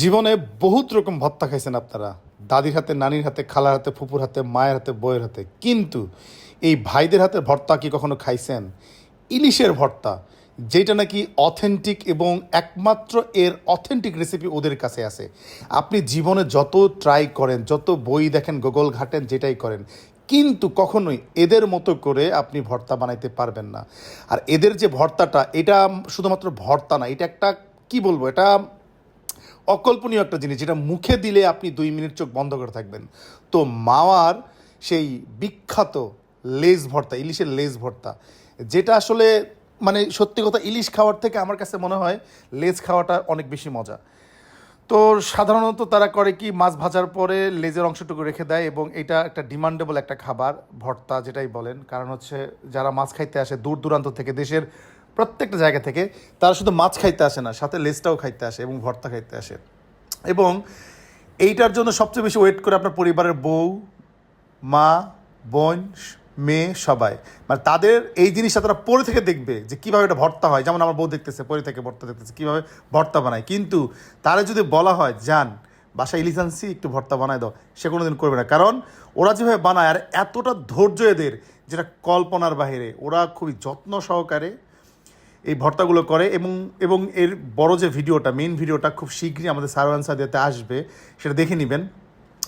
জীবনে বহুত রকম ভর্তা খাইছেন আপনারা, দাদির হাতে, নানির হাতে, খালার হাতে, ফুপুর হাতে, মায়ের হাতে, বইয়ের হাতে, কিন্তু এই ভাইদের হাতের ভর্তা কি কখনো খাইছেন? ইলিশের ভর্তা, যেটা নাকি অথেন্টিক এবং একমাত্র এর অথেন্টিক রেসিপি ওদের কাছে আছে। আপনি জীবনে যত ট্রাই করেন, যত বই দেখেন, গুগল ঘাটেন, যেটাই করেন, কিন্তু কখনোই এদের মতো করে আপনি ভর্তা বানাইতে পারবেন না। আর এদের যে ভর্তাটা, এটা শুধুমাত্র ভর্তা না, এটা একটা, কি বলবো, এটা অকল্পনীয় একটা জিনিস, যেটা মুখে দিলে আপনি 2 মিনিট চোখ বন্ধ করে থাকবেন। তো মাওয়ার সেই বিখ্যাত লেজ ভর্তা, ইলিশের লেজ ভর্তা, যেটা আসলে মানে সত্যি কথা, ইলিশ খাওয়ার থেকে আমার কাছে মনে হয় লেজ খাওয়াটা অনেক বেশি মজা। তো সাধারণত তারা করে কি, মাছ ভাজার পরে লেজের অংশটুকু রেখে দেয়, এবং এটা একটা ডিমান্ডেবল একটা খাবার, ভর্তা যেটাই বলেন। কারণ হচ্ছে যারা মাছ খাইতে আসে দূর দূরান্ত থেকে, দেশের প্রত্যেকটা জায়গা থেকে, তারা শুধু মাছ খাইতে আসে না, সাথে লেজটাও খাইতে আসে এবং ভর্তা খাইতে আসে। এবং এইটার জন্য সবচেয়ে বেশি ওয়েট করে আপনার পরিবারের বউ, মা, বোন, মেয়ে, সবাই। মানে তাদের এই জিনিসটা তারা পরে থেকে দেখবে যে কীভাবে এটা ভর্তা হয়। যেমন আমার বউ দেখতেছে, পরে থেকে ভর্তা দেখতেছে কীভাবে ভর্তা বানায়, কিন্তু তারা যদি বলা হয় যান বাসায় ইলিশ আনছি একটু ভর্তা বানায় দাও, সে কোনো দিন করবে না। কারণ ওরা যেভাবে বানায়, আর এতটা ধৈর্য এদের, যেটা কল্পনার বাহিরে। ওরা খুবই যত্ন সহকারে এই ভর্তাগুলো করে। এবং এবং এর বড় যে ভিডিওটা, মেইন ভিডিওটা খুব শীঘ্রই আমাদের সারওয়ান সাদিয়াতে আসবে, সেটা দেখে নেবেন।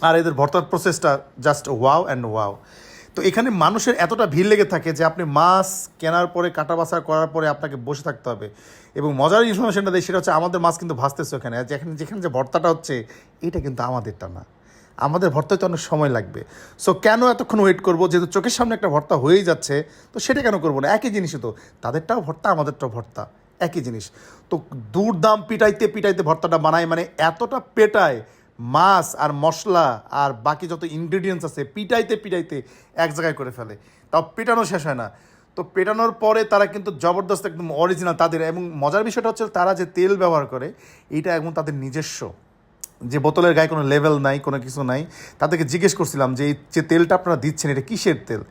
আর এদের ভর্তার প্রসেসটা জাস্ট ওয়াও অ্যান্ড ওয়াও। তো এখানে মানুষের এতটা ভিড় লেগে থাকে যে আপনি মাছ কেনার পরে, কাটা বাছা করার পরে আপনাকে বসে থাকতে হবে। এবং মজার ইনফরমেশনটা দেয়, সেটা হচ্ছে আমাদের মাছ কিন্তু ভাজতেছে ওখানে, আর যেখানে যেখানে যে ভর্তাটা হচ্ছে, এটা কিন্তু আমাদেরটা না। আমাদের ভর্তা হতে অনেক সময় লাগবে। সো কেন এতক্ষণ ওয়েট করবো? যেহেতু চোখের সামনে একটা ভর্তা হয়েই যাচ্ছে, তো সেটা কেন করবো না? একই জিনিসই তো, তাদেরটাও ভর্তা, আমাদেরটাও ভর্তা, একই জিনিস। তো দূরদাম পিটাইতে পিটাইতে ভর্তাটা বানায়, মানে এতটা পেটায়, মাছ আর মশলা আর বাকি যত ইনগ্রিডিয়েন্টস আছে পিটাইতে পিটাইতে এক জায়গায় করে ফেলে। তাও পেটানো শেষ হয় না। তো পেটানোর পরে তারা কিন্তু জবরদস্ত একদম অরিজিনাল তাদের। এবং মজার বিষয়টা হচ্ছে, তারা যে তেল ব্যবহার করে, এটা একদম তাদের নিজস্ব, যে বোতলের গায়ে কোনো লেভেল নাই, কোনো কিছু নাই। তাদেরকে জিজ্ঞেস করছিলাম যে এই যে তেলটা আপনারা দিচ্ছেন, এটা কিসের তেল?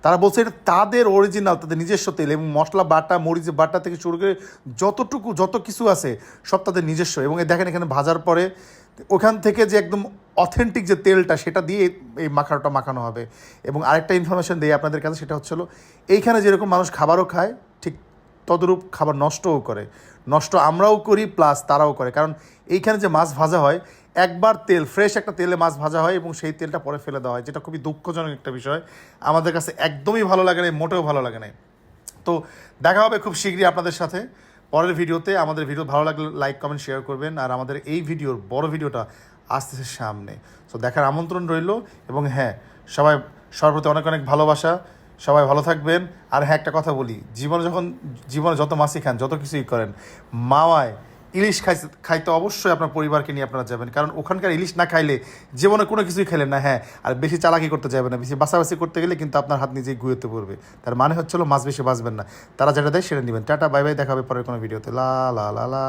তারা বলছে এটা তাদের অরিজিনাল, তাদের নিজস্ব তেল। এবং মশলা বাটা, মরিচ বাটা থেকে শুরু করে যতটুকু যত কিছু আছে, সব তাদের নিজস্ব। এবং দেখেন এখানে ভাজার পরে ওখান থেকে যে একদম অথেন্টিক যে তেলটা, সেটা দিয়ে এই মাখানোটা মাখানো হবে। এবং আরেকটা ইনফরমেশন দিই আপনাদের কাছে, সেটা হচ্ছিল, এইখানে যেরকম মানুষ খাবারও খায়, ঠিক তদরূপ খাবার নষ্টও করে। নষ্ট আমরাও করি, প্লাস তারাও করে। কারণ এইখানে যে মাছ ভাজা হয়, একবার তেল, ফ্রেশ একটা তেলে মাছ ভাজা হয়, এবং সেই তেলটা পরে ফেলে দেওয়া হয়, যেটা খুবই দুঃখজনক একটা বিষয়। আমাদের কাছে একদমই ভালো লাগে না, মোটেও ভালো লাগে না। তো দেখা হবে খুব শীঘ্রই আপনাদের সাথে পরের ভিডিওতে। আমাদের ভিডিও ভালো লাগলে লাইক, কমেন্ট, শেয়ার করবেন। আর আমাদের এই ভিডিওর বড় ভিডিওটা আসতেছে সামনে, তো দেখার আমন্ত্রণ রইল। এবং হ্যাঁ, সবাই, সর্বপ্রতি অনেক অনেক ভালোবাসা। সবাই ভালো থাকবেন। আর হ্যাঁ, একটা কথা বলি, জীবনে যত মাছই খান, যত কিছুই করেন, মাওয়ায় ইলিশ খাইতে অবশ্যই আপনার পরিবারকে নিয়ে আপনারা যাবেন। কারণ ওখানকার ইলিশ না খাইলে জীবনে কোনো কিছুই খেলেন না। হ্যাঁ, আর বেশি চালাকি করতে যাবেন না, বেশি বাছাবাছি করতে গেলে কিন্তু আপনার হাত নিজেই গুয়েতে পড়বে। তার মানে হচ্ছিল মাছ বেশি বাঁচবেন না, তারা যেটা দেয় সেটা নেবেন। টাটা, বাই বাই, দেখা হবে পরের কোনো ভিডিওতে। লা লা লা লা।